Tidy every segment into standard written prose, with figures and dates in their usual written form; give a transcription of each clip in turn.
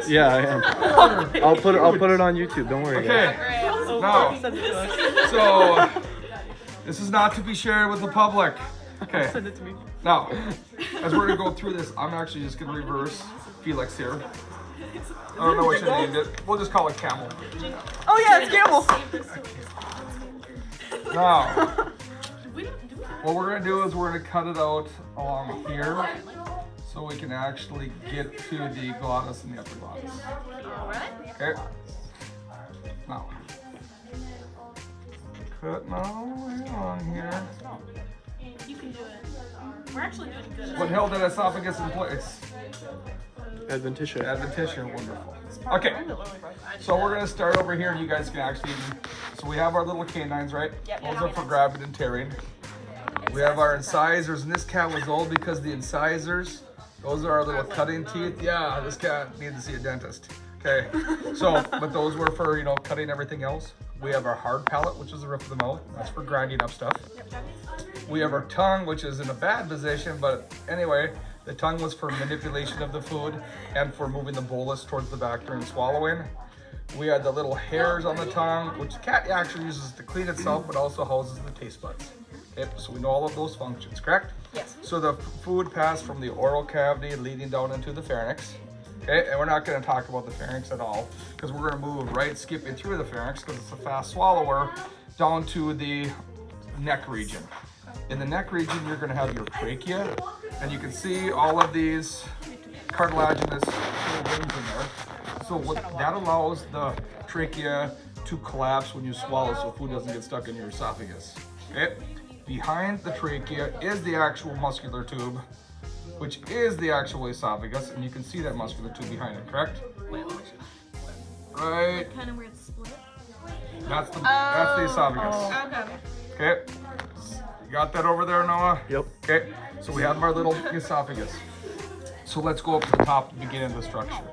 Yeah, I am. I'll put it on YouTube. Don't worry. Okay. Now, so this is not to be shared with the public. Okay. Send it to me. Now, as we're gonna go through this, I'm actually just gonna reverse Felix here. I don't know what you named it. We'll just call it Camel. Oh yeah, it's Camel. Now, what we're gonna do is we're gonna cut it out along here, so we can actually get to the glottis and the epiglottis. Okay. Now, cut now on here. You can do it. We're actually doing good. What held that esophagus in place? Adventitia. Adventitia, wonderful. Okay, so we're gonna start over here, and you guys can actually. So we have our little canines, right? Those are for grabbing and tearing. We have our incisors, and this cat was old because the incisors, those are our little cutting teeth. Yeah, this cat needed to see a dentist. Okay, so but those were for cutting everything else. We have our hard palate, which is the roof of the mouth. That's for grinding up stuff. We have our tongue, which is in a bad position, but anyway, the tongue was for manipulation of the food and for moving the bolus towards the back during swallowing. We had the little hairs on the tongue, which the cat actually uses to clean itself, but also houses the taste buds. Okay, so we know all of those functions, correct? Yes. So the food passed from the oral cavity leading down into the pharynx. Okay, and we're not going to talk about the pharynx at all, because we're going to move right, skipping through the pharynx, because it's a fast swallower, down to the neck region. In the neck region, you're going to have your trachea, and you can see all of these cartilaginous little rings in there. So what that allows the trachea to collapse when you swallow, so food doesn't get stuck in your esophagus. Okay, behind the trachea is the actual muscular tube, which is the actual esophagus, and you can see that muscular tube behind it, correct? Right. Kind of where it's split. That's the esophagus. Okay. Okay. You got that over there, Noah? Yep. Okay. So we have our little esophagus. So let's go up to the top, the beginning of the structure.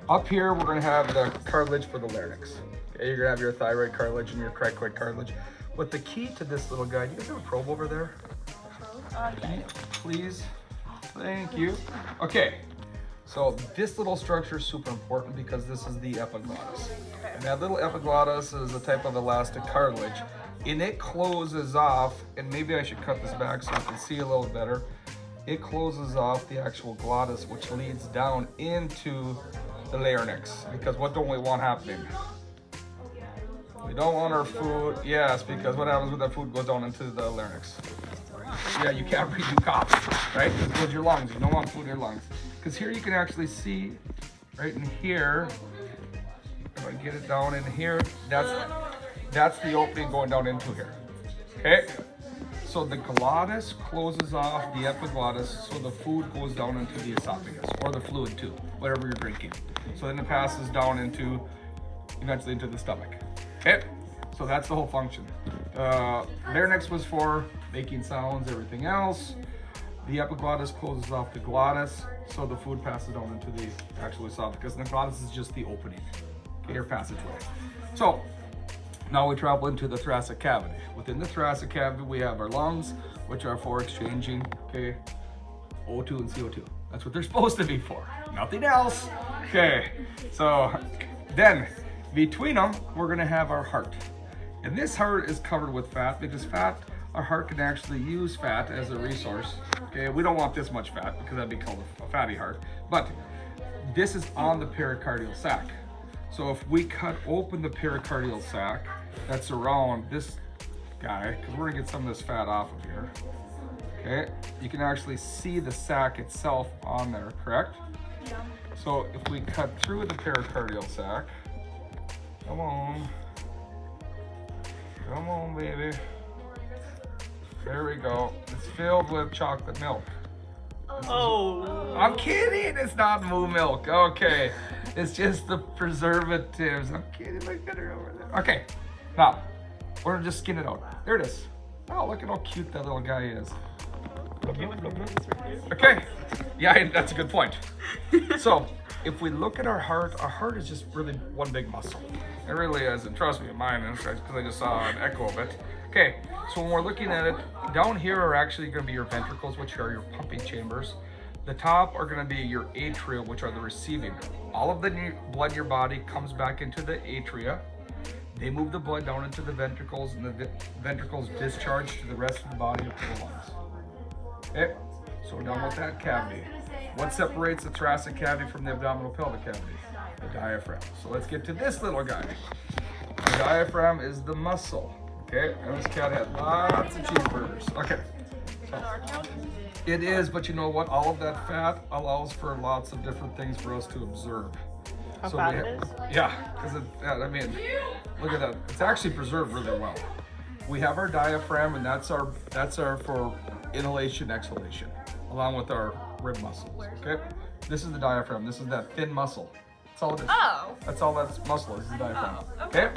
Up here, we're going to have the cartilage for the larynx. Okay, you're going to have your thyroid cartilage and your cricoid cartilage. But the key to this little guy, do you guys have a probe over there? Please. Thank you. Okay. So this little structure is super important because this is the epiglottis. And that little epiglottis is a type of elastic cartilage. And it closes off, and maybe I should cut this back so you can see a little better. It closes off the actual glottis, which leads down into the larynx. Because what don't we want happening? We don't want our food, yes, because what happens when that food goes down into the larynx? Yeah, you can't breathe, you cough, right? It goes to your lungs. You don't want food in your lungs. Because here you can actually see, right in here, if I get it down in here, that's the opening going down into here. Okay? So the glottis closes off the epiglottis, so the food goes down into the esophagus, or the fluid tube, whatever you're drinking. So then it passes down into, eventually into the stomach. Okay? So that's the whole function. Larynx was for making sounds, everything else. The epiglottis closes off the glottis, so the food passes down into the actual esophagus, and the glottis is just the opening, okay, or passageway. So now we travel into the thoracic cavity. Within the thoracic cavity, we have our lungs, which are for exchanging, okay, O2 and CO2. That's what they're supposed to be for, nothing else. Okay, so then between them, we're gonna have our heart. And this heart is covered with fat because our heart can actually use fat as a resource. Okay, we don't want this much fat because that'd be called a fatty heart. But this is on the pericardial sac. So if we cut open the pericardial sac that's around this guy, because we're gonna get some of this fat off of here. Okay, you can actually see the sac itself on there, correct? Yeah. So if we cut through the pericardial sac, come on, baby. There we go. It's filled with chocolate milk. Oh. I'm kidding. It's not moo milk. Okay. It's just the preservatives. I'm kidding. Look at her over there. Okay. Now, we're going to just skin it out. There it is. Oh, look at how cute that little guy is. Okay. Yeah, that's a good point. So, if we look at our heart is just really one big muscle. It really is, and trust me, mine is, because I just saw an echo of it. Okay, so when we're looking at it, down here are actually going to be your ventricles, which are your pumping chambers. The top are going to be your atria, which are the receiving. All of the blood in your body comes back into the atria. They move the blood down into the ventricles, and the ventricles discharge to the rest of the body up to the lungs. Okay, so we're done with that cavity. What separates the thoracic cavity from the abdominal pelvic cavity? The diaphragm. So let's get to this little guy. The diaphragm is the muscle. Okay, and this cat had lots of cheeseburgers. Okay, so it is, but you know what? All of that fat allows for lots of different things for us to observe. How So fat we it is? Yeah, because I mean, look at that. It's actually preserved really well. We have our diaphragm, and that's our for inhalation, exhalation, along with our rib muscles. Okay, this is the diaphragm. This is that thin muscle. That's all it is. Oh. That's all that's muscle is the diaphragm. Oh, Okay.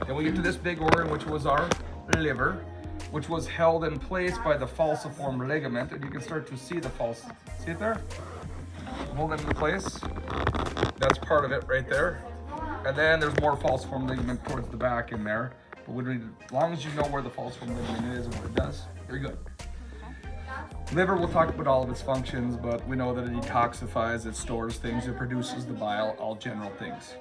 Then we get to this big organ, which was our liver, which was held in place by the falciform ligament, and you can start to see the see it there? Hold it into place. That's part of it right there. And then there's more falciform ligament towards the back in there. But we don't need, as long as you know where the falciform ligament is and what it does, you're good. Liver, we'll talk about all of its functions, but we know that it detoxifies, it stores things, it produces the bile, all general things.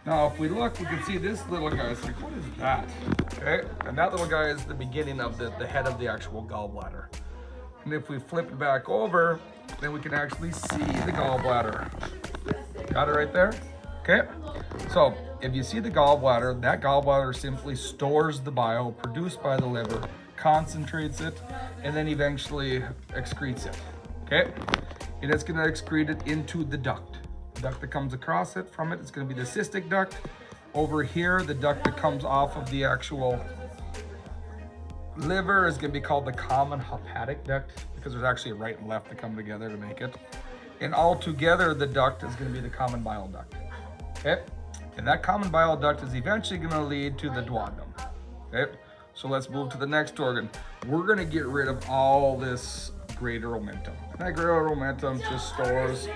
Now, if we look, we can see this little guy. It's like, what is that? Okay, and that little guy is the beginning of the head of the actual gallbladder. And if we flip it back over, then we can actually see the gallbladder. Got it right there? Okay, so if you see the gallbladder, that gallbladder simply stores the bile produced by the liver, concentrates it, and then eventually excretes it. Okay, and it's going to excrete it into the duct. The duct that comes across it from it, it's going to be the cystic duct. Over here, the duct that comes off of the actual liver is going to be called the common hepatic duct, because there's actually a right and left that come together to make it. And all together, the duct is going to be the common bile duct. Okay, and that common bile duct is eventually going to lead to the duodenum. Okay, so let's move to the next organ. We're going to get rid of all this greater omentum. That greater omentum just stores,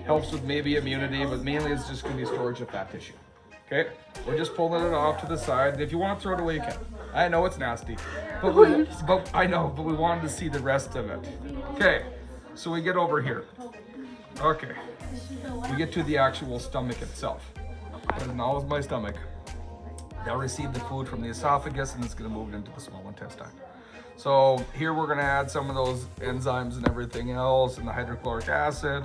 helps with maybe immunity, but mainly it's just going to be storage of fat tissue. Okay, we're just pulling it off to the side. And if you want to throw it away, you can. I know it's nasty, but I know, but we wanted to see the rest of it. Okay, so we get over here. Okay, we get to the actual stomach itself. And now is my stomach. They'll receive the food from the esophagus, and it's going to move it into the small intestine. So here we're going to add some of those enzymes and everything else, and the hydrochloric acid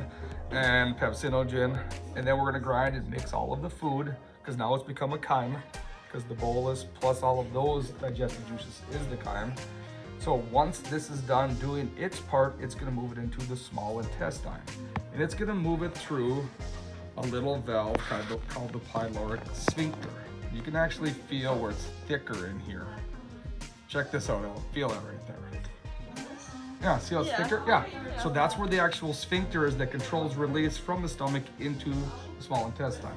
and pepsinogen, and then we're going to grind and mix all of the food, because now it's become a chyme, because the bolus plus all of those digestive juices is the chyme. So once this is done doing its part, it's going to move it into the small intestine, and it's going to move it through a little valve called the pyloric sphincter. You can actually feel where it's thicker in here. Check this out, I'll feel that right there. Yeah, see how it's thicker? Yeah. So that's where the actual sphincter is that controls release from the stomach into the small intestine.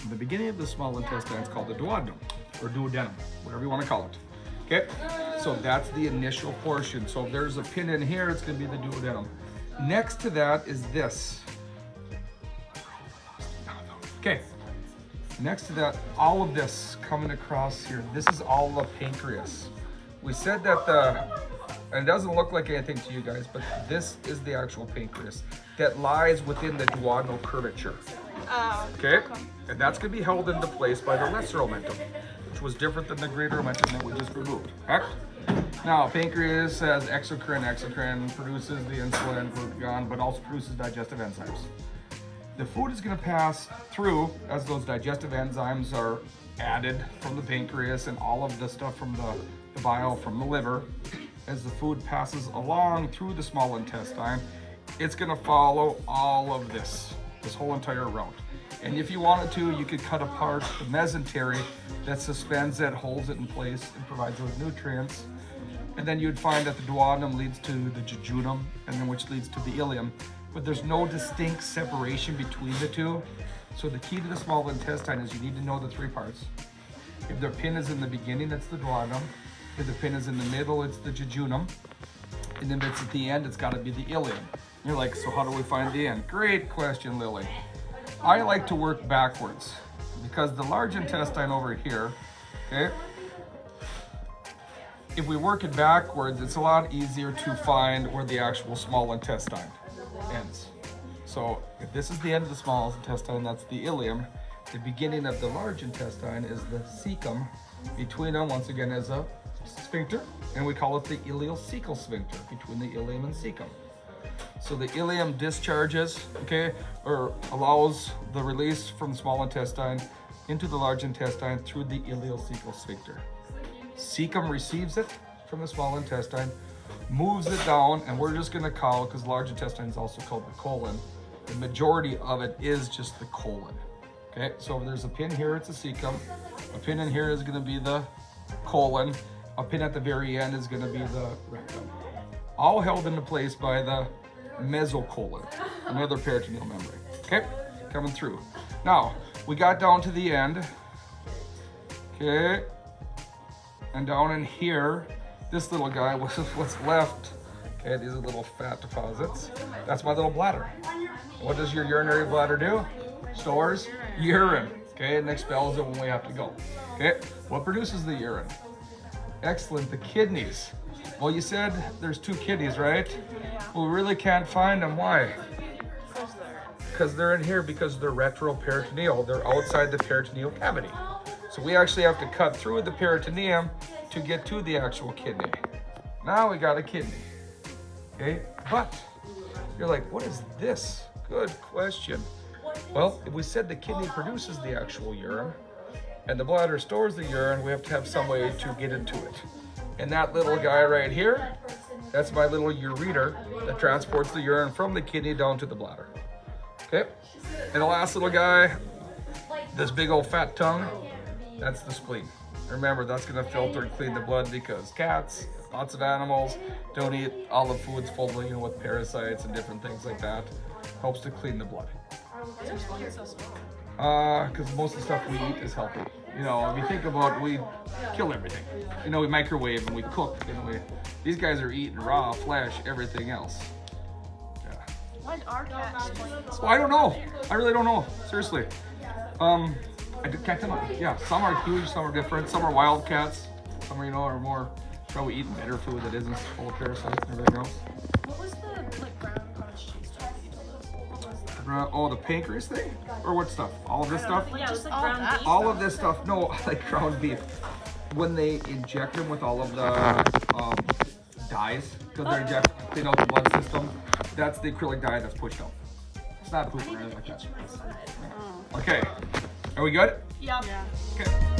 The beginning of the small intestine is called the duodenum, or duodenum, whatever you want to call it. Okay, so that's the initial portion. So if there's a pin in here, it's going to be the duodenum. Next to that is this. Okay, next to that, all of this coming across here, this is all the pancreas. We said that and it doesn't look like anything to you guys, but this is the actual pancreas that lies within the duodenal curvature. Okay, and that's going to be held into place by the lesser omentum, which was different than the greater omentum that we just removed. Okay? Now, pancreas has exocrine. Exocrine produces the insulin, glucagon, but also produces digestive enzymes. The food is going to pass through as those digestive enzymes are added from the pancreas and all of the stuff from the bile from the liver. As the food passes along through the small intestine, it's going to follow all of this whole entire route. And if you wanted to, you could cut apart the mesentery that suspends it, holds it in place, and provides those nutrients. And then you'd find that the duodenum leads to the jejunum, and then which leads to the ileum. But there's no distinct separation between the two. So the key to the small intestine is you need to know the three parts. If the pin is in the beginning, it's the duodenum. If the pin is in the middle, it's the jejunum. And then if it's at the end, it's got to be the ileum. You're like, so how do we find the end? Great question, Lily. I like to work backwards because the large intestine over here, okay, if we work it backwards, it's a lot easier to find where the actual small intestine. ends. So if this is the end of the small intestine, that's the ileum. The beginning of the large intestine is the cecum. Between them, once again, is a sphincter, and we call it the ileocecal sphincter, between the ileum and cecum. So the ileum discharges, okay, or allows the release from the small intestine into the large intestine through the ileocecal sphincter. Cecum receives it from the small intestine, moves it down, and we're just gonna call, because large intestine is also called the colon, the majority of it is just the colon. Okay, so if there's a pin here, it's a cecum. A pin in here is gonna be the colon. A pin at the very end is gonna be the rectum. All held into place by the mesocolon, another peritoneal membrane. Okay, coming through. Now, we got down to the end. Okay, and down in here, this little guy, what's left, okay, these are little fat deposits. That's my little bladder. What does your urinary bladder do? Stores urine, okay, and expels it when we have to go. Okay, what produces the urine? Excellent, the kidneys. Well, you said there's 2 kidneys, right? Well, we really can't find them. Why? Because they're in here, because they're retroperitoneal. They're outside the peritoneal cavity. So we actually have to cut through the peritoneum to get to the actual kidney. Now we got a kidney, okay? But you're like, what is this? Good question. Well, if we said the kidney produces the actual urine and the bladder stores the urine, we have to have some way to get into it. And that little guy right here, that's my little ureter that transports the urine from the kidney down to the bladder. Okay? And the last little guy, this big old fat tongue, that's the spleen. Remember, that's gonna filter and clean the blood, because cats, lots of animals, don't eat all the foods full of, with parasites and different things like that. Helps to clean the blood. Because most of the stuff we eat is healthy. If you think about it, we kill everything. We microwave and we cook. These guys are eating raw flesh, everything else. Yeah. Why are cats spleen? Well, I don't know. I really don't know. Seriously. I can't tell you. Yeah, some are huge, some are different. Some are wild cats. Some are, are more probably eating better food that isn't full of parasites and everything else. What was the brown cottage cheese stuff that you told us? Oh, the pancreas thing? Or what stuff? All of this stuff? Yeah, just like all ground that. beef. All of this stuff, no, like ground beef. When they inject them with all of the dyes, because they're injecting clean out the blood system, that's the acrylic dye that's pushed out. It's not poop or anything like that. Okay, are we good? Yeah. Yeah. Okay.